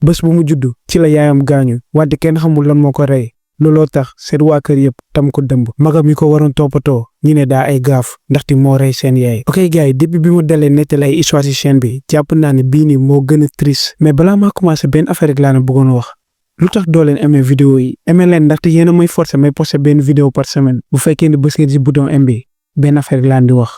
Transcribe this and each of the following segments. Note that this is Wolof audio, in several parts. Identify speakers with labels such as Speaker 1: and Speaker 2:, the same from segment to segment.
Speaker 1: bés bu mu judd ci la yaayam gaañu wante kenn xamul lan moo ko rey looloo tax seen waa kër yëpp tam ko dëmb magam yi ko waroon toppatoo ñu ne daa ay gaaf ndaxte moo rey seen yaay. ok gars yi depuis bi mu dalee nettali ay histoire ci chaîne bi jàpp naa ne bii nii moo gën a triste mais balaa maa commencé benn affaire rek laa na bëggoon wax lu tax doo leen aimé vidéo yi aimé leen ndaxte yéen a may forcé may posté benn vidéo par semaine bu fekkee ne bës ngeen ci bouton aimé bi benn affaire rek laa di wax.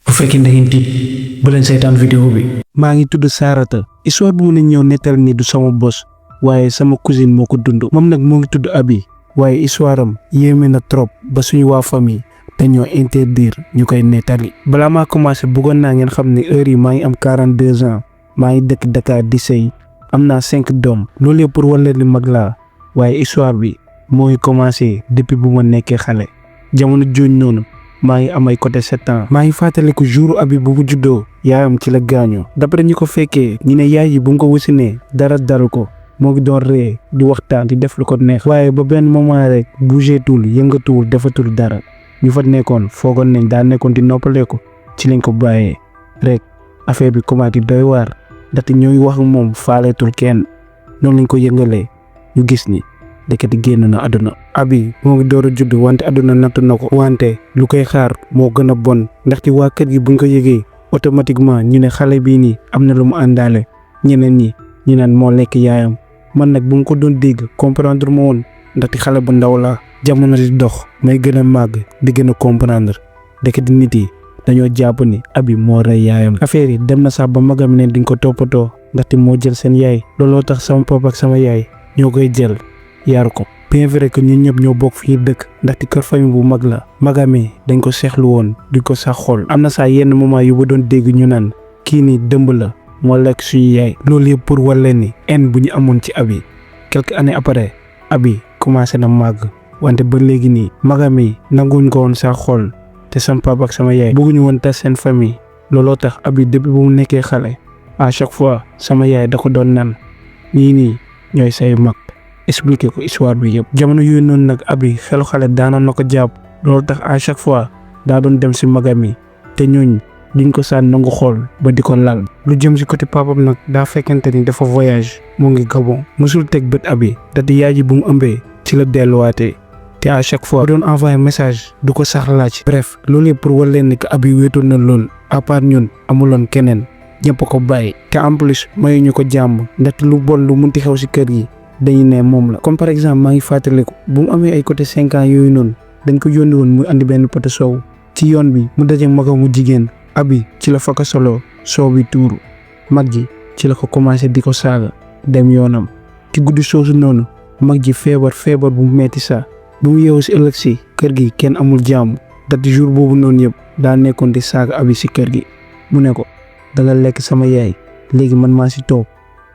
Speaker 1: bu fekkee da ngeen tiit bu leen seetaan vidéo bi. maa ngi tudd Sarata histoire bu mu ñëw nettali ni du sama bos waaye sama cousine moo ko dund moom nag moo ngi tudd Abi waaye histoire am yéeme na trop ba suñu waa famille dañoo interdire ñu koy nettali. balaa maa commencé bëggoon naa ngeen xam ne heure yi maa ngi am 42 ans maa ngi dëkk Dakar di sëy am naa 5 doom loolu yëpp pour wala li mag laa waaye histoire bi moo ngi commencé depuis bu ma nekkee xale jamono jooju noonu maa ngi am ay côté 7 ans. maa ngi fàttaliku jour Abi bu mu juddoo yaayam ci la gaañoo d'après ñi ko fekkee ñu ne yaay yi bu mu ko wasinee dara daru ko. moo ngi doon ree di waxtaan di def lu ko neex waaye ba benn moment rek bougeetul yëngatuwul defatul dara ñu fa nekkoon foogoon nañ daa nekkoon di noppaleeku ci lañ ko bàyyee rek affaire bi commencé doy waar ndaxte ñooy wax moom faaleetul kenn noonu lañ ko yëngalee ñu gis ni ndekete génn na àdduna. Abi moo ngi door a judd wante àdduna natt na ko wante lu koy xaar moo gën a bon ndaxte waa kër gi buñ ko yëgee automatiquement ñu ne xale bii nii am na lu mu àndaale ñeneen ñi ñu naan moo lekk yaayam. man nag bu nga ko doon dégg comprendre ma woon ndaxte xale bu ndaw la jamono di dox may gën a màgg di gën a comprendre ndekete nit yi dañoo jàpp ni Abi moo rey yaayam. affaire yi dem na sax ba magam ne diñ ko toppatoo ndaxte moo jël seen yaay looloo tax sama papa ak sama yaay ñoo koy jël yar ko bien vrai que ñun ñëpp ñoo bokk fii dëkk ndaxte kër famille bu mag la magami dañ ko seexlu woon duñ ko sax xool am na sax yenn moment yu ba doon dégg ñu naan kii nii dëmb la. moo lekk suñu yaay loolu yëpp pour wàll ni en bu ñu amoon ci Abi quelques années après Abi commencé na màgg wante ba léegi nii magam yi nanguñ ko woon sax xool te sama papa ak sama yaay bëgguñu woon tas seen famille looloo tax Abi depuis bu mu nekkee xale à chaque fois sama yaay da ko doon naan ñii nii ñooy say mag expliquer ko histoire bi yëpp. jamono yooyu noonu nag Abi xelu xale daanoon na ko jàpp loolu tax à chaque fois daa doon dem si magam yi te ñooñ duñ ko saan nangu xool ba di ko lal. lu jëm si côté papam nag daa fekkente ni dafa voyage mu ngi Gabon mosul teg bët Abi ndaxte yaay ji bu mu ëmbee ci la delluwaatee te à chaque fois doon envoyé message du ko sax laaj. bref loolu yëpp pour wal leen ni que Abi wéetoon na lool à part ñun amuloon keneen ñëpp ko bàyyi te en plus mayuñu ko jàmm ndaxte lu bon lu munti xew si kër gi dañu ne moom la. comme par exemple maa ngi fàttaliku bu mu amee ay côté 5 ans yooyu noonu dañ ko yónni woon muy andi benn pot soow ci yoon bi mu daje magam mu jigéen. Abi ci la fa ko solo soow bi tuuru mag ji ci la ko commencé di ko saaga dem yoonam ci guddi soosu noonu mag ji feebar bu metti sax bu mu yeewu si ëllëg si kër gi kenn amul jàmm dati jour boobu noonu yëpp daa nekkoon di saaga Abi si kër gi mu ne ko danga lekk sama yaay léegi man maa si toog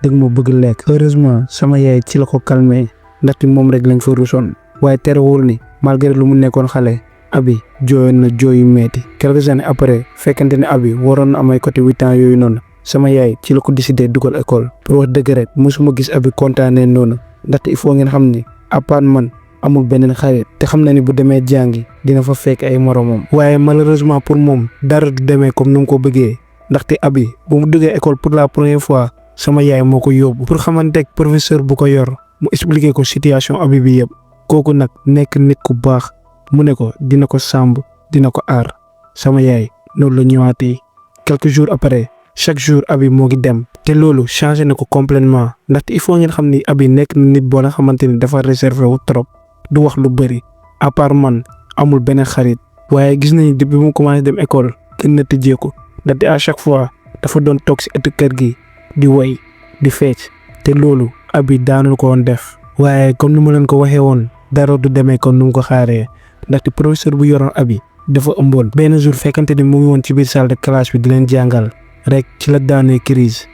Speaker 1: dëgg ma bëgg lekk. heureusement sama yaay ci la ko calmé ndaxte moom rek lañ fa rusoon waaye terewul ni malgré lu mu nekkoon xale Abi jooyoon na jooyu metti. quelques années après fekkante ne Abi waroon na am ay côté 8 ans yooyu noonu sama yaay ci la ko décidé dugal école pour wax dëgg rek mosuma gis Abi kontaanee noonu ndaxte il faut ngeen xam ni à part man amul beneen xarit te xam na ni bu demee jàngi dina fa fekk ay moromam. waaye malheureusement pour moom dara du demee comme ni mu ko bëggee ndaxte Abi bu mu duggee école pour la première fois sama yaay moo ko yóbbu pour xamanteeg professeur bu ko yor mu expliquer ko situation Abi bi yëpp kooku nag nekk nit ku baax. mu ne ko dina ko sàmb dina ko aar sama yaay loolu la ñëwaatee quelques jours après chaque jour Abi moo ngi dem te loolu changé na ko complètement ndaxte il faut ngeen xam ni Abi nekk na nit boo nga xamante ni dafa réservé wu trop du wax lu bëri à part man amul beneen xarit waaye gis nañu depuis mu commencé dem école gën na tëjeeku ndaxte à chaque fois dafa doon toog si ëtt kër gi di woy di fecc te loolu Abi daanul ko woon def waaye comme ni ma leen ko waxee woon dara du demee comme ni mu ko xaaree. ndaxte professeur bu yoroon Abi dafa ëmboon benn jour fekkante ni mu ngi woon ci biir salle de classe bi di leen jàngal rek ci la daanee crise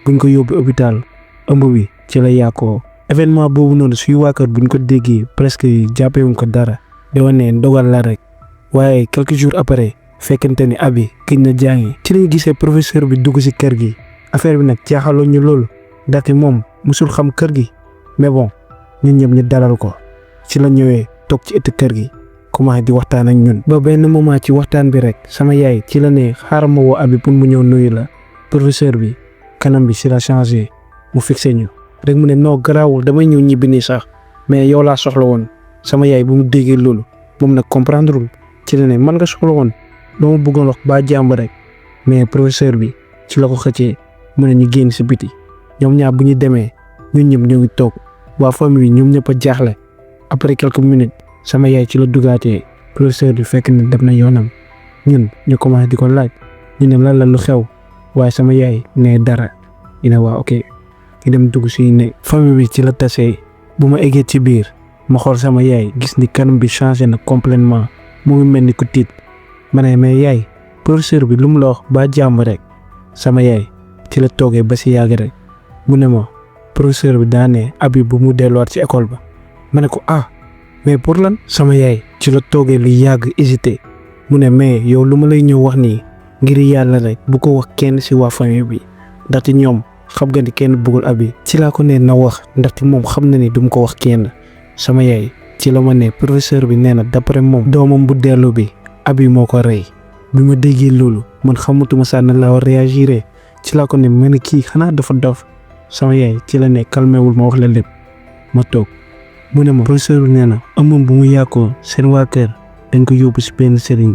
Speaker 1: buñ ko yóbbu hôpital ëmb bi ci la yàqoo. événement boobu noonu suy waa kër buñ ko déggee presque jàppewuñ ko dara di wane ne ndogal la rek waaye quelques jours après fekkante ni Abi gëj na jàngi ci lañ gisee professeur bi dugg si kër gi affaire bi nag jaaxaloon ñu loolu ndaxte moom musul xam kër gi mais bon ñun ñëpp ñu dalal ko ci la ñëwee toog ci ëtt kër gi. commencé di waxtaan ak ñun ba benn moment ci waxtaan bi rek sama yaay ci la ne xaaral ma woo Abi pour mu ñëw nuyu la professeur bi kanam bi ci la changé mu fixé ñu rek mu ne non garaawul damay ñëw ñibbi nii sax mais yow laa soxla woon. sama yaay bu mu déggee loolu moom nag comprendrewul ci la ne man nga soxla woon doo ma bëggoon wax ba jàmb rek mais professeur bi ci la ko xëccee mu ne ñu génn si biti ñoom ñaar bu ñu demee ñun ñëpp ñoo ngi toog waa famille bi ñoom ñëpp a jaaxle après quelques minutes sama yaay ci la dugaatee professeur bi fekk ne dem na yoonam ñun ñu commencé di ko laaj ñu ne lan la lu xew waaye sama yaay ne dara ñu ne waa ok ñu dem dugg si ne famille bi ci la tasee bu ma eggee ci biir ma xool sama yaay gis ni kanam bi changé na complètement mu ngi mel ni ku tiit ma ne mais yaay professeur bi lu mu la wax ba jàmm rek sama yaay ci la toogee ba si yàgg rek mu ne ma professeur bi daa ne abi bu mu delluwaat ci école ba ma ne ko ah mais pour lan sama yaay ci la toogee lu yàgg hésité mu ne mais yow lu ma lay ñëw wax nii ngir yàlla rek bu ko wax kenn si waa famille bi ndaxte ñoom xam nga ni kenn bëggul abi ci laa ko ne na wax ndaxte moom xam na ni du ma ko wax kenn sama yaay ci la ma ne professeur bi nee na d'après moom doomam bu dellu bi abi moo ko rey bi ma déggee loolu man xamatuma saa na la war réagir ci laa ko ne ma ne kii xanaa dafa dof sama yaay ci la ne calmewul ma wax la lépp ma toog mu ne ma professeur bi nee na ëmmam bu mu yàqoo seen waa kër dañ ko yóbbu si benn sëriñ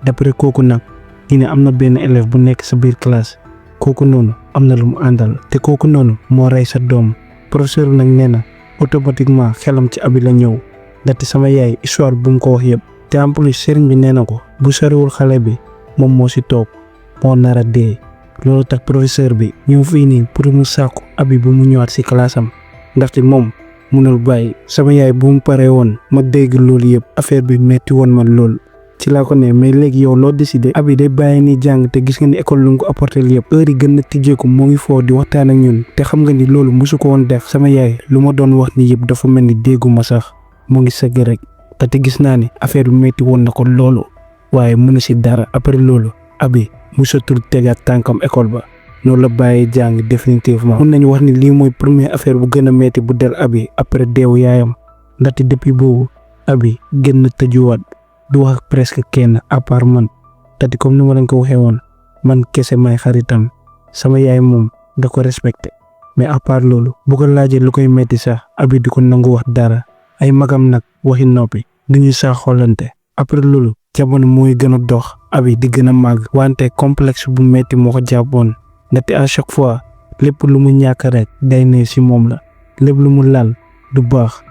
Speaker 1: d'après kooku nag ñu ne am na benn élève bu nekk sa biir classe kooku noonu am na lu mu àndal te kooku noonu moo rey sa doom professeur bi nag nee na automatiquement xelam ci abi la ñëw ndaxte sama yaay histoire bu mu ko wax yëpp te en plus sëriñ bi nee na ko bu soriwul xale bi moom moo si toog moo nar a dee loolu tax professeur bi ñëw fii nii pour mu sàkku abi bu mu ñëwaat si classe am ndaxte moom munul bàyyi sama yaay bu mu paree woon ma dégg loolu yëpp affaire bi metti woon ma lool ci laa ko ne mais léegi yow loo décidé abi day bàyyi ni jàng te gis nga ni école lu nga ko apporté yëpp heure yi gën na tijjeeku moo ngi foo di waxtaan ak ñun te xam nga ni loolu mosu ko woon def sama yaay lu ma doon wax ni yëpp dafa mel ni dégguma sax mu ngi sëgg rek te gis naa ni affaire bi metti woon na ko loolu waaye mënu si dara après loolu abi musatul tegaat tànkam école ba noonu la bàyyi jàng définitivement mun nañu wax ni lii mooy première affaire bu gën a metti bu del abi après deewu yaayam ndaxte depuis boobu abi gën na tëjuwaat du wax presque kenn à part man te comme ni ma leen ko waxee woon man kese may xaritam sama yaay moom da ko respecté mais à part loolu bu ko laajee lu koy metti sax abi di ko nangu wax dara ay magam nag waxi noppi duñuy sax xoolante après loolu jamono mooy gën a dox abi di gën a màgg wante complexe bu metti moo ko jàppoon ndaxte à chaque fois lépp lu mu ñàkk rek day ne si moom la lépp lu mu laal du baax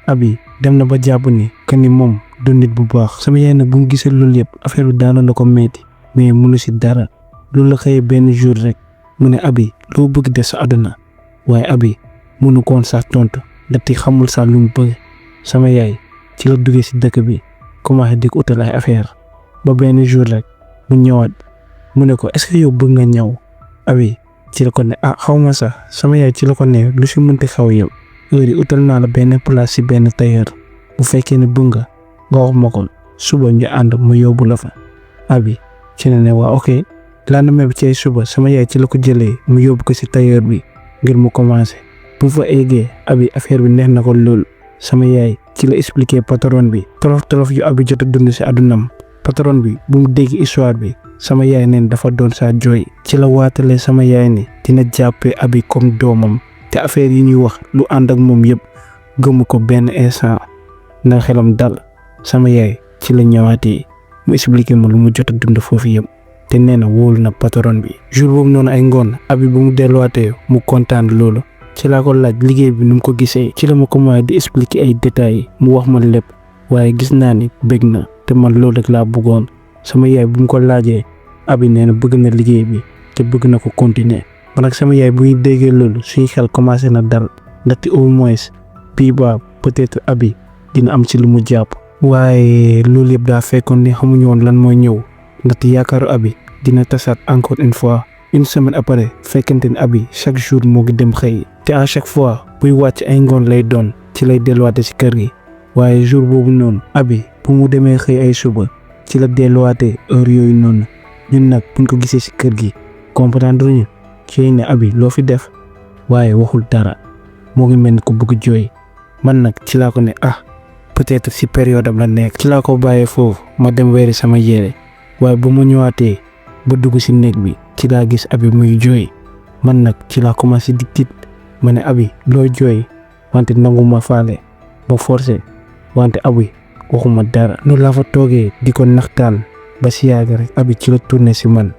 Speaker 1: abi dem na ba jàpp ni que ni moom du nit bu baax sama yaay nag bu mu gisee loolu yëpp affaire bi daanoon na ko metti mais mënu si dara loolu la xëyee benn jour rek mu ne abi loo bëgg def sa àdduna waaye abi mënu koon sax tontu ndaxte xamul sax lu mu bëgg sama yaay ci la duggee si dëkk bi commencé di ko utal ay affaire ba benn jour rek mu ñëwaat mu ne ko est-ce que yow bëgg nga ñëw abi ci la ko ne ah xaw ma sax sama yaay ci la ko ne lu si mënti xaw yow heure yi utal naa la benn place si benn tailleur bu fekkee ne bëgg nga wax ma ko suba ñu ànd mu yóbbu la fa abi ci la ne waa ok lendemain bi ci suba sama yaay ci la ko jëlee mu yóbbu ko si tailleur bi ngir mu commencé bu fa eggee abi affaire bi neex na ko lool sama yaay ci la expliqué patron bi tolof yu abi jot a dund si àddunam patron bi bu mu dégg histoire bi sama yaay neen dafa doon saa jooy ci la waatalee sama yaay ni dina jàppee abi comme doomam te affaire yi ñuy wax lu ànd ak moom yëpp gëmu ko benn instant na xelam dal sama yaay ci la ñëwaatee mu expliqué ma lu mu jot a dund foofu yëpp te nee na wóolu na patron bi jour boobu noonu ay ngoon abi bu mu delluwaatee mu kontaan loolu ci laa ko laaj liggéey bi nu mu ko gisee ci la ma commencé di expliquer ay détails mu wax ma lépp waaye gis naa ni bëgg na te man loolu rek laa bëggoon sama yaay bu mu ko laajee abi nee na bëgg na liggéey bi te bëgg na ko continuer man ak sama yaay bu ñu déggee loolu suñu xel commencé na dal ndaxte au moins bii ba peut-être abi dina am ci lu mu jàpp waaye loolu yëpp daa fekkoon ne xamuñu woon lan mooy ñëw ndaxte yaakaaru abi dina tasaat encore une fois une semaine après fekkente ne abi chaque jour moo ngi dem xëy te à chaque fois buy wàcc ay ngoon lay doon ci lay delluwaate ci kër gi waaye jour boobu noonu abi bu mu demee xëy ay suba ci la delluwaate heure yooyu noonu ñun nag buñ ko gisee ci kër gi comprendre ñu ci ne abi loo fi def waaye waxul dara moo ngi mel ni ko bëgg jooy man nag ci laa ko ne peut-être ci période am la nekk ci laa ko bàyyee foofu ma dem weeri sama yére waaye bu mu ñëwaatee ba dugg ci néeg bi ci laa gis abi muy jooy man nag ci laa commencé di tiit ma ne abi loo jooy wante nangu ma faale ba forcé wante abi waxuma dara. noonu laa fa toogee di ko naxtaan ba si yàgg rek abi ci la tourné si man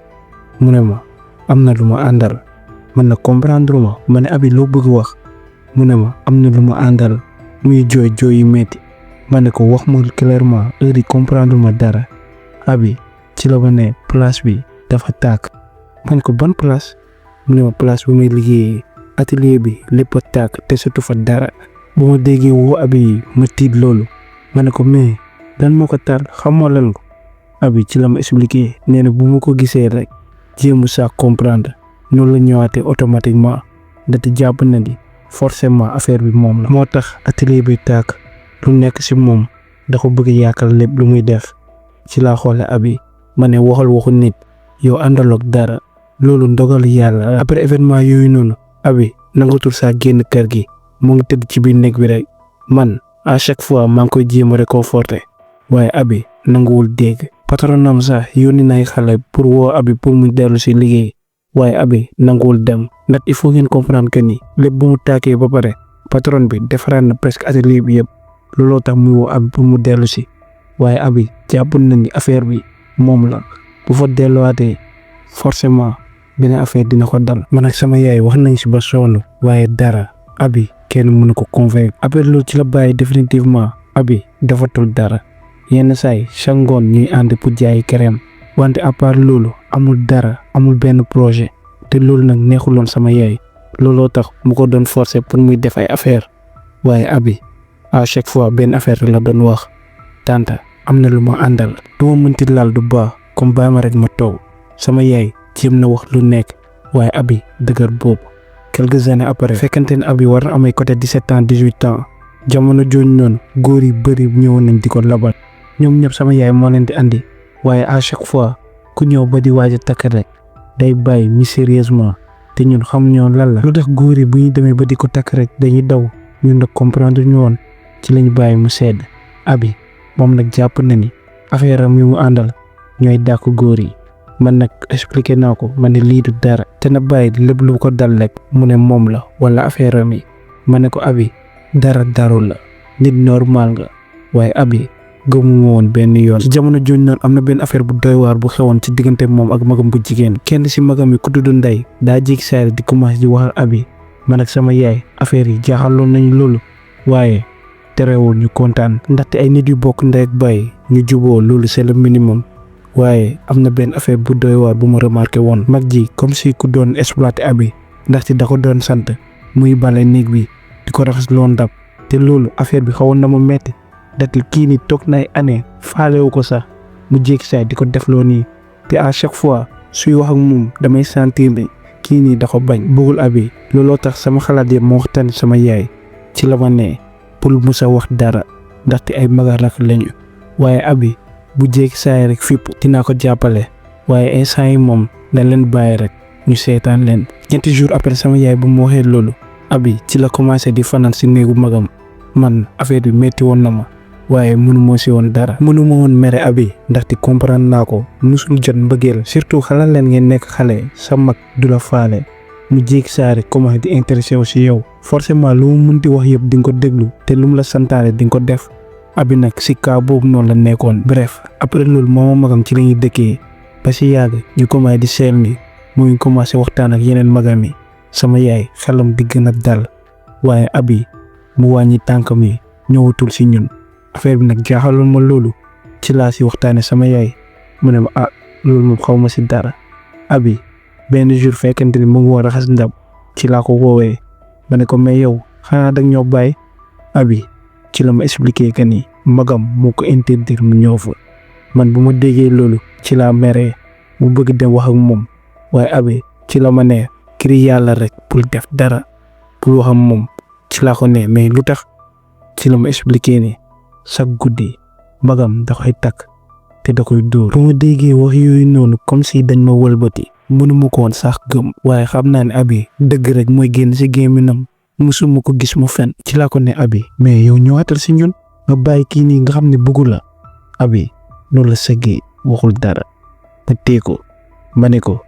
Speaker 1: mu ne ma am na lu ma àndal. man na comprendre ma ne abi loo bëgg wax mu ne ma am na lu ma àndal muy jooy jooy yu metti. ma ne ko wax ma clairement heure yi comprendre ma dara. abi ci la ma ne place bi dafa tàkk. ma ne ko ban place mu ne ma place bu may liggéeyee atelier bi lépp a tàkk te surtout fa dara. bu ma déggee woo abi ma tiit loolu ma ne ko mais lan moo ko taal xamoo lan ko. abi ci la ma expliqué nee na bu ma ko gisee rek jéemu saa comprendre noonu la ñëwaatee automatiquement ndaxte jàpp na ni forcément affaire bi moom la. moo tax atelier bi tàkk lu nekk ci moom da ko bëgg yàqal lépp lu muy def. ci laa xoole abi ma ne waxal waxu nit yow àndaloog dara loolu ndogal yàlla. après événement yooyu noonu abi nangatul saa génn kër gi mu ngi tëdd ci biir néeg bi rek man à chaque fois maa ngi koy jéem a réconforter waaye abi nanguwul dégg. patronam sax yónni nay xale pour woo abi pour mu dellu ci liggéey waaye abi nanguwul dem ndax il faut ngeen comprendre que ni lépp bu mu tàkkee ba pare patron bi defaraat na presque atelier bi yëpp looloo tax muy woo abi pour mu dellu ci waaye abi jàpp na ni affaire bi moom la bu fa delluwaatee forcément beneen affaire dina ko dal. man ak sama yaay wax nañ ci ba sonn waaye dara abi kenn mënu ko convaincre. après loolu ci la bàyyi définitivement abi defatul dara yenn saay chaque ngoon ñuy ànd pour jaay crème wante à part loolu amul dara amul benn projet te loolu nag neexuloon sama yaay looloo tax mu ko doon forcer pour muy def ay affaire waaye abi à chaque fois benn affaire la doon wax tanta am na lu ma àndal du ma mënti laal du baax comme bàyyi ma rek ma toog. sama yaay jéem na wax lu nekk waaye abi dëgër boobu. quelques années après fekkante ne abi war na amay côté 17 ans 18 ans jamono jooju noonu góor yi bëri ñëwoon nañ di ko labal ñoom ñëpp sama yaay moo leen di andi waaye à chaque fois ku ñëw ba di waaj a takk rek day bàyyi mystérieusement te ñun xamuñu lan la. lu tax góor yi bu ñu demee ba di ko takk rek dañuy daw ñun nag comprendre ñu woon ci lañ bàyyi mu sedd. abi moom nag jàpp na ni affaire am yi mu àndal ñooy dàq góor yi. man nag expliqué naa ko ma ne lii du dara te na bàyyi lépp lu ko dal rek mu ne moom la wala affaire am yi. ma ne ko abi dara darul la nit normal nga waaye abi gëmuma woon benn yoon. ci jamono jooju noonu am na benn affaire bu doy waar bu xewoon ci diggante moom ak magam bu jigéen. kenn ci magam yi ku tudd Ndey daa jékki saa di commencé di waxal abi man ak sama yaay affaire yi jaaxaloon nañu loolu waaye terewul ñu kontaan ndaxte ay nit yu bokk ndey ak baay ñu juboo loolu c'est le minimum. waaye am na benn affaire bu doy waar bu ma remarqué woon mag ji comme si ku doon exploité abi ndaxte da ko doon sant muy bale néeg bi di ko raxas loo ndab te loolu affaire bi xawoon na ma metti ndaxte kii nii toog na ay année faalewu ko sax mu jékki saay di ko defloo nii te à chaque fois suy wax ak moom damay sentir ne kii nii da ko bañ bëggul abi. looloo tax sama xalaat yëpp moo waxtaan sama yaay ci la ma ne pour musa wax dara ndaxte ay maga rak lañu waaye abi bu jékki saay rek fipp dinaa ko jàppale waaye instant yi moom dañ leen bàyyi rek ñu seetaan leen. ñetti jours après sama yaay bu mu waxee loolu abi ci la commencé di fanaan ci néegu magam. man affaire bi metti woon na ma waaye mënu moo ci woon dara. mënu ma woon mere abi ndaxte comprendre naa ko musul jot mbëggeel surtout xalaat leen ngeen nekk xale sa mag du la faale mu jékki saay rek commencé di intéressé wu ci yow forcément lu mu mënti wax yëpp di nga ko déglu te lu mu la santaane di nga ko def. abi nag ci cas boobu noonu la nekkoon. bref après loolu moom magam ci la ñuy dëkkee ba ci yàgg ñu commencé di seetlu ni mu ngi commencé waxtaan ak yeneen magam yi. sama yaay xelam di gën a dal waaye abi mu wàññi tànkam yi ñëwatul ci ñun. affaire bi nag jaaxaloon ma loolu ci laa ci waxtaane sama yaay mu ne ma loolu moom xaw ma ci dara. abi benn jour fekkente ni mu ngi war a raxas ndab ci laa ko woowee ma ne ko mais yow xanaa dag ñoo bàyyi. abi ci la ma expliqué que ni magam moo ko interdire mu ñëw fa. man bu ma déggee loolu ci laa meree mu bëgg dem wax ak moom waaye abi ci la ma ne kiri yàlla rek pour def dara pour wax ak moom ci laa ko ne mais lu tax ci la ma expliqué ni chaque guddi magam da koy takk te da koy dóor. bu ma déggee wax yooyu noonu comme si dañ ma wëlbati mënuma ko woon sax gëm waaye xam naa ne abi dëgg rek mooy génn ci gémminam musuma ko gis mu fen. ci laa ko ne abi mais yow ñëwaatal ci ñun nga bàyyi kii nii nga xam ne bëggu la. abi noonu la sëggee waxul dara ma tee ko ma ne ko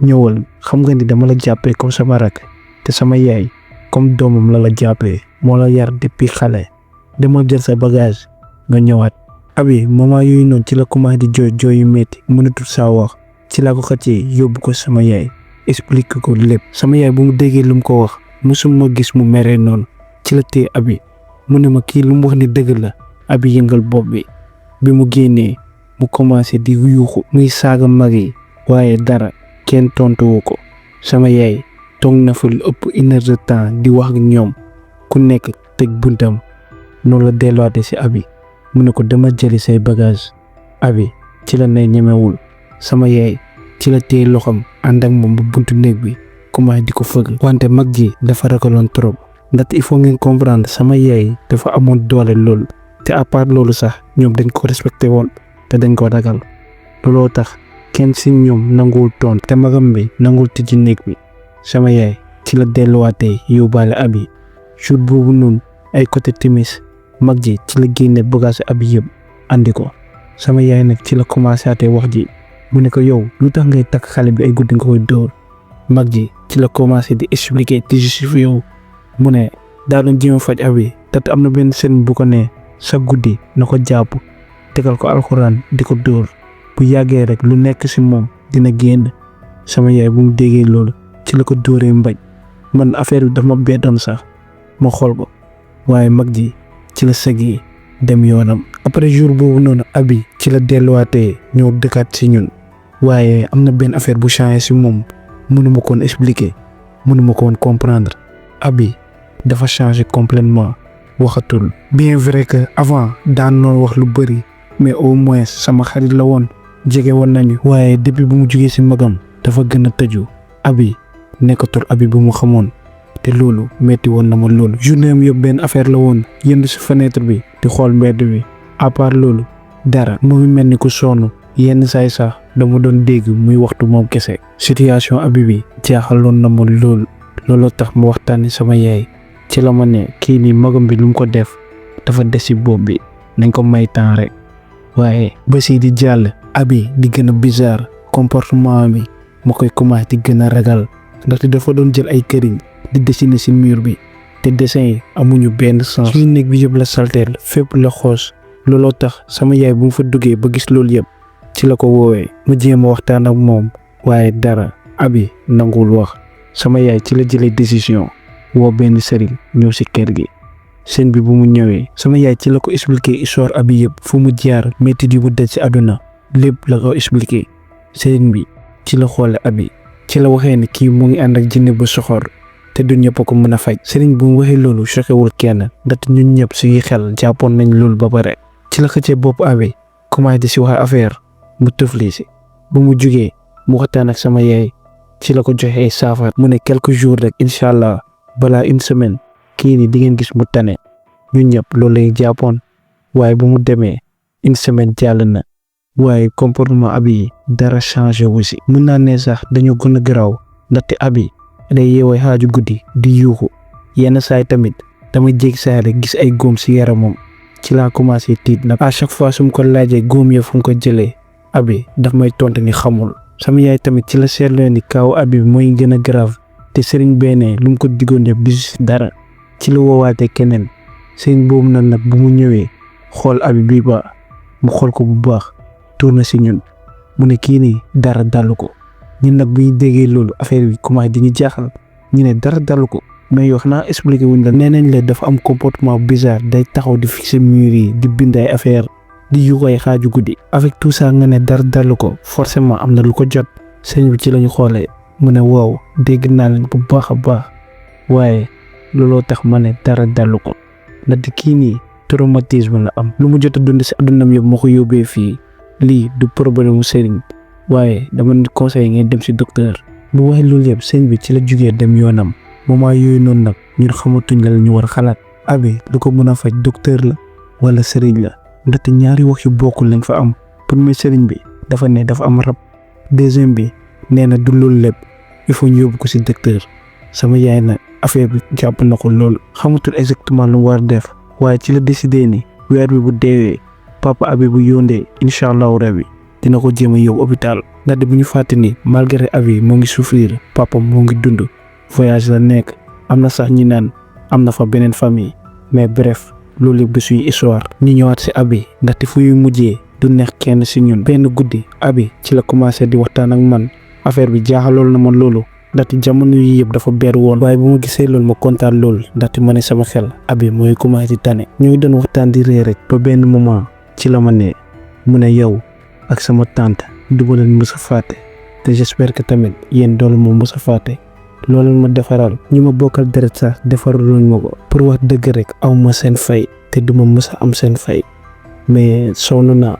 Speaker 1: ñëwal xam nga ni dama la jàppee comme sama rak te sama yaay comme doomam la jàppee moo la yar depuis xale demal jël sa bagage nga ñëwaat. abi moment yooyu noonu ci la commencé di jooy yu metti mënatul saa wax ci la ko xëccee yóbbu ko sama yaay explique ko lépp. sama yaay bu mu déggee lu mu ko wax musuma gis mu meree noonu ci la téye abi mu ne ma kii lu mu wax ni dëgg la. abi yëngal bopp bi mu génnee mu commencé di yuuxu muy saaga mag yi waaye dara kenn tontuwu ko. sama yaay toog na fa lu ëpp 1 heure de temps di wax ak ñoom ku nekk tëj buntam. noonu la delluwaate ci abi mu ne ko dama jëli say bagage. abi ci la ne ñemewul. sama yaay ci la téye loxam ànd ak moom ba buntu néeg bi commencé di ko fëgg. wante mag ji dafa ragaloon trop ndaxte il faut ngeen comprendre sama yaay dafa amoon doole lool te à part loolu sax ñoom dañ ko respecté woon te dañ ko ragal looloo tax kenn ci ñoom nanguwul toon te magam bi nanguwul tijji néeg bi. sama yaay ci la delluwaatee yóbbaale abi jour boobu noonu ay côté timis mag ji ci la génne bagage abi yëpp andi ko. sama yaay nag ci la commencé atee wax ji mu ne ko yow lu tax ngay takk xale bi ay guddi nga koy dóor. mag ji ci la commencé di expliquer di justifier yow mu ne daa doon jéem a faj abi te am na benn seen bu ko ne sa guddi na ko jàpp tegal ko alxuraan di ko dóor bu yàggee rek lu nekk ci moom dina génn. sama yaay bu mu déggee loolu ci la ko dóoree mbaj man affaire bi dafa ma bettoon sax ma xool ko waaye mag ji ci la sëgee dem yoonam. après jour boobu noonu abi ci la delluwaatee ñëw dëkkaat ci ñun waaye am na benn affaire bu changé ci moom mënuma koon expliquer mënuma koon comprendre. abi dafa changé complètement waxatul. bien vrai que avant daan noon wax lu bëri mais au moins sama xarit la woon jege woon nañu. waaye depuis bu mu jugee ci magam dafa gën a tëju. abi nekkatul abi bu mu xamoon te loolu metti woon na ma loolu. journée am yëpp benn affaire la woon yënd ci fenêtre bi di xool mbedd bi à part loolu dara mu ngi mel ni ku sonn yenn saay sax dama doon dégg muy waxtu moom kese. situation abi bi jaaxaloon na ma looloo tax ma waxtaani sama yaay ci la ma ne kii nii magam bi lu mu ko def dafa des ci bopp bi nañ ko may temps rek. waaye bés yi di jàll abi di gën a bizarre comportement mi ma koy commencé di gën a ragal ndaxte dafa doon jël ay këriñ di dessiner ci mur bi te dessin yi amuñu benn sens. suñu néeg bi yëpp la salteel fépp la xoos looloo tax sama yaay bu mu fa duggee ba gis loolu yëpp ci la ko woowee ma jéem a waxtaan ak moom waaye dara abi nanguwul wax. sama yaay ci la jëlee décision woo benn sëriñ ñëw ci kër gi. seen bi bu mu ñëwee sama yaay ci la ko expliquer histoire abi yëpp fu mu jaar métit yu mu daj ci àdduna lépp la ko expliquer. sëriñ bi ci la xoole abi ci la waxee ne kii mu ngi ànd ak jinne bu soxor te du ñëpp ko mën a faj. sëriñ bu mu waxee loolu choquewul kenn ndaxte ñun ñëpp suñuy xel jàppoon nañ loolu ba pare. ci la xëccee bopp abi commencé di ci wax affaire mu tëfli ci bu mu jugee mu waxtaan ak sama yaay ci la ko joxee saafara mu ne quelques jours rek incha allah balaa 1 semaine kii ni di ngeen gis mu tane. ñun ñëpp loolu lay jàppoon waaye bu mu demee 1 semaine jàll na waaye comportement abi yi dara changé wu ci. mën naa ne sax dañoo gën a garaaw ndaxte abi day yeewee xaaju guddi di yuuxu yenn saay tamit dama jéggi saay rek gis ay góom ci yaramam ci laa commencé tiit nag. à chaque fois su ma ko laajee góom ya fu mu ko jëlee abi daf may tontu ni xamul. sama yaay tamit ci la seetloo ni kaw abi mooy gën a grave te sëriñ beneen lu mu ko diggoon yëpp gisu ci dara ci la woowaatee keneen sëriñ boobu nag bu mu ñëwee xool abi bii ba mu xool ko bu baax tourné ci ñun mu ne kii nii dara dalu ko. ñun nag bu ñu déggee loolu affaire bi commencé di ñu jaaxal ñu ne dara dalu ko mais yow xanaa expliqué wuñ la. nee nañ la dafa am comportement bizarre day taxaw di fixer mur yi di bind ay affaire di yu koy xaaju guddi. avec tout ça nga ne dara dalu ko forcément am na lu ko jot. sëñ bi ci lañu xoolee mu ne waaw dégg naa leen bu baax a baax waaye looloo tax ma ne dara dalu ko ndaxte kii nii traumatisme la am. lu mu jot a dund ci àddunam yëpp moo ko yóbbee fii lii du problème mu sëriñ waaye dama ne conseil ngeen dem ci docteur. bu waxee loolu yëpp sëñ bi ci la jugee dem yoonam. moment yooyu noonu nag ñun xamatuñ la ñu war a xalaat. abi lu ko mën a faj docteur la wala sëriñ la ndaxte ñaari wax yu bokkul lañ fa am. premier sëriñ bi dafa ne dafa am rab deuxième bi nee na du loolu lépp il faut ñu yóbbu ko ci docteur. sama yaay nag affaire bi jàpp na ko loolu xamatul exactement lu mu war a def waaye ci la décidé ni weer bi bu deewee papa abi bu yóndee incha allahu rabi dina ko jéem a yóbbu hôpital. ndaxte bu ñu fàtte ni malgré abi moo ngi souffrir papa moo ngi dund voyage la nekk am na sax ñi naan am na fa beneen famille mais bref loolu yëpp du suñu histoire. ñu ñëwaat si Abi ndaxte fu ñuy mujjee du neex kenn si ñun. benn guddi Abi ci la commencé di waxtaan ak man affaire bi jaaxalool na ma loolu ndaxte jamono yi yëpp dafa beer woon. waaye bu ma gisee loolu ma kontaan loolu ndaxte ma ne sama xel Abi mooy commencé tane. ñu ngi doon waxtaan di ree rek ba benn moment ci la ma ne mu ne yow ak sama tante du ma leen mës a fàtte te j'espère que tamit yéen doolu ma mës a fàtte. loolu ma defaral ñi ma bokkal deret sax defaraluñ ma ko. pour wax dëgg rek aw ma seen fay te duma mës a am seen fay mais sonn naa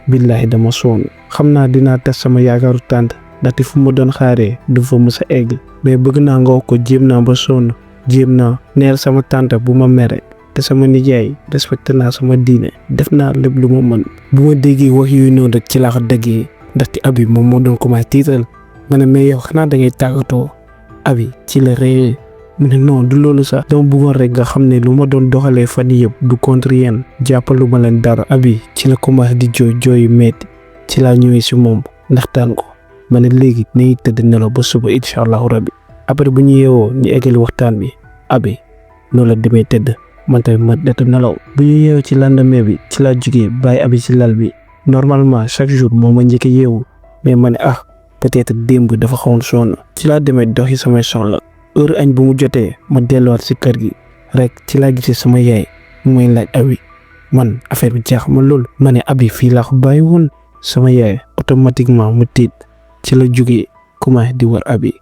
Speaker 1: billaahi dama sonn. xam naa dinaa tas sama yaakaaru tante ndaxte fu ma doon xaaree du fa mës a egg mais bëgg naa nga wax ko jéem naa ba sonn jéem naa neel sama tante bu ma mere te sama nijaay respecté naa sama diine def naa lépp lu ma mën. bu ma déggee wax yooyu noonu rek ci laa ko déggee ndaxte Abi moom moo doon commencé tiital ma ne mais yow xanaa da ngay tàggatoo. Abi ci la réer mu ne non du loolu sax dama bëggoon rek nga xam ne lu ma doon doxalee fan yëpp du contre yéen jàppalu ma leen dara. Abi ci la commencé di jooy yu metti ci laa ñëwee si moom ndaxtaan ko ma ne léegi nañu tëdd nelaw ba suba incha allahu rabbi. après bu ñu yeewoo ñu eggali waxtaan bi Abi noonu la demee tëdd man tamit ma deta nelaw. bu ñu yeewoo ci lendemain bi ci laa jugee bàyyi Abi ci lal bi normalement chaque jour moo ma njëkk a yeewu mais ma ne peut-être démb dafa xawoon sonn. ci laa demee doxi samay soxla heure añ bu mu jotee ma delluwaat si kër gi rek ci laa gisee sama yaay mooy laaj Abi man affaire bi jaax ma lool ma ne Abi fii laa ko bàyyi woon. sama yaay automatiquement mu tiit ci la jógee commencé di war Abi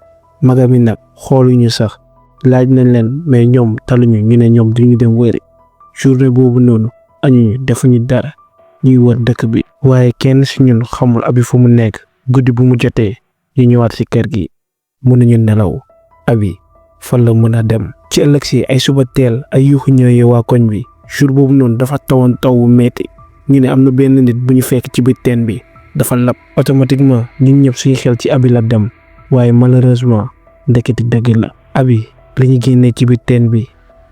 Speaker 1: magami nag xooluñu sax laaj nañ leen mais ñoom taluñu ñu ne ñoom duñu dem wëri. journée boobu noonu añuñu defuñu dara ñuy wër dëkk bi waaye kenn si ñun xamul Abi fu mu nekk. guddi bu mu jotee ñu ñëwaat ci kër gi mënuñu nelaw Abi fan la mën a dem. ci ëllëg si ay suba teel ay yuuxu ñëwee waa koñ bi jour boobu noonu dafa tawoon taw bu metti ñu ne am na benn nit bu ñu fekk ci biir teen bi dafa lab. automatiquement ñun ñëpp suñu xel ci Abi la dem waaye malheureusement ndeketi dëgg la. Abi la ñu génnee ci biir teen bi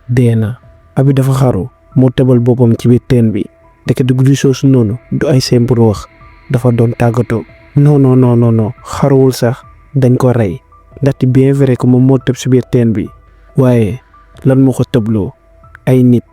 Speaker 1: dee na. Abi dafa xaru moo tebal boppam ci biir teen bi ndeketi guddi soosu noonu du ay simple wax dafa doon tàggatoo. non xaruwul sax dañ ko rey ndaxte bien vrai que moom moo tëb si biir teen bi waaye lan moo ko tëbloo ay nit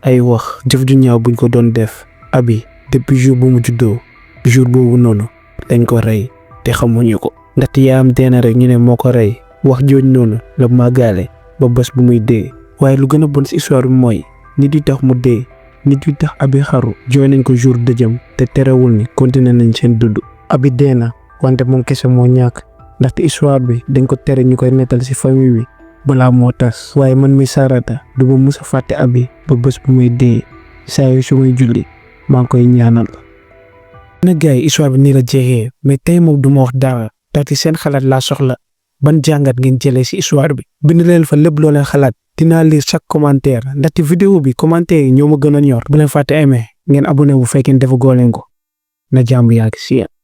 Speaker 1: ay wax jëf ju ñaaw buñ ko doon def. Abi depuis jour bu mu juddoo jour boobu noonu dañ ko rey te xamuñu ko ndaxte yaayam dee na rek ñu ne moo ko rey wax jooj noonu la màggaale ba bés bu muy dee. waaye lu gën a bon si histoire bi mooy nit yi tax mu dee nit yi tax Abi xaru jooy nañ ko jour dëjëm te terewul ni continué nañ seen dund. Abi dee na wante moom kese moo ñàkk ndaxte histoire bi dañ ko tere ñu koy nettal ci famille bi balaa moo tas. waaye man mi Sarata du ma mus a fàtte Abi ba bés bu muy dee saa yu su may julli maa ngi koy ñaanal. na gars yi histoire bi nii la jeexee mais tey moom du ma wax dara ndaxte seen xalaat laa soxla ban jàngat ngeen jëlee ci histoire bi. bind leen fa lépp loo leen xalaat dinaa lire chaque commentaire ndaxte vidéo bi commentaire yi ñoo ma gën a ñor. bu leen fàtte aimer ngeen abonné bu fekkee defu goo leen ko na jàmm yàgg ci yéen.